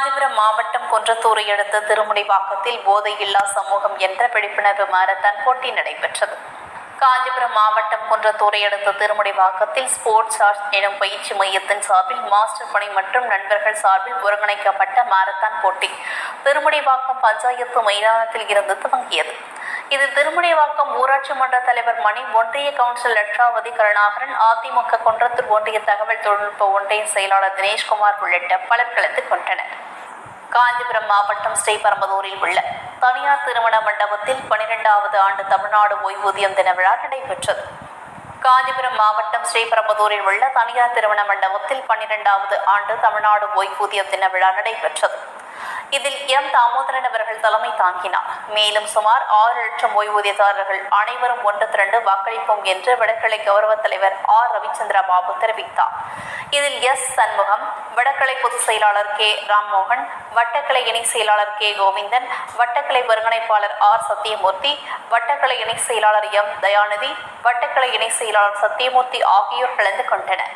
காஞ்சிபுரம் மாவட்டம் குன்றத்தூரை அடுத்த திருமுனைவாக்கத்தில் போதையில்லா சமூகம் என்ற விழிப்புணர்வு மாரத்தான் போட்டி நடைபெற்றது. காஞ்சிபுரம் மாவட்டம் குன்றத்தூரை அடுத்த திருமுனைவாக்கத்தில் ஸ்போர்ட்ஸ் ஆர்ட்ஸ் எனும் பயிற்சி மையத்தின் சார்பில் மாஸ்டர் பணி மற்றும் நண்பர்கள் சார்பில் ஒருங்கிணைக்கப்பட்ட மாரத்தான் போட்டி திருமுனைவாக்கம் பஞ்சாயத்து மைதானத்தில் இருந்து துவங்கியது. இதில் திருமுனைவாக்கம் ஊராட்சி மன்ற தலைவர் மணி, ஒன்றிய கவுன்சில் லட்சாவதி கருணாகரன், அதிமுக குன்றத்தூர் ஒன்றிய தகவல் தொழில்நுட்ப ஒன்றிய செயலாளர் தினேஷ்குமார் உள்ளிட்ட பலர் கலந்து கொண்டனர். காஞ்சிபுரம் மாவட்டம் ஸ்ரீபெரும்புதூரில் உள்ள தனியார் திருமண மண்டபத்தில் 12வது ஆண்டு தமிழ்நாடு ஓய்வூதியம் தின விழா நடைபெற்றது. காஞ்சிபுரம் மாவட்டம் ஸ்ரீபெரும்புதூரில் உள்ள தனியார் திருமண மண்டபத்தில் 12வது ஆண்டு தமிழ்நாடு ஓய்வூதியம் தின விழா நடைபெற்றது. இதில் எம் தாமோதரன் அவர்கள் தலைமை தாங்கினார். மேலும் சுமார் 6 லட்சம் ஓய்வூதியதாரர்கள் அனைவரும் ஒன்று திரண்டு வாக்களிப்போம் என்று வடகிழை கௌரவ தலைவர் ஆர் ரவிச்சந்திர பாபு தெரிவித்தார். இதில் எஸ் சண்முகம், வடகிழை பொதுச் செயலாளர் கே ராம்மோகன், வட்டக்கிளை இணை செயலாளர் கே கோவிந்தன், வட்டக்கிளை ஒருங்கிணைப்பாளர் ஆர் சத்தியமூர்த்தி, வட்டக்கிளை இணை செயலாளர் எம் தயாநிதி, வட்டக்கிளை இணை செயலாளர் சத்தியமூர்த்தி ஆகியோர் கலந்து கொண்டனர்.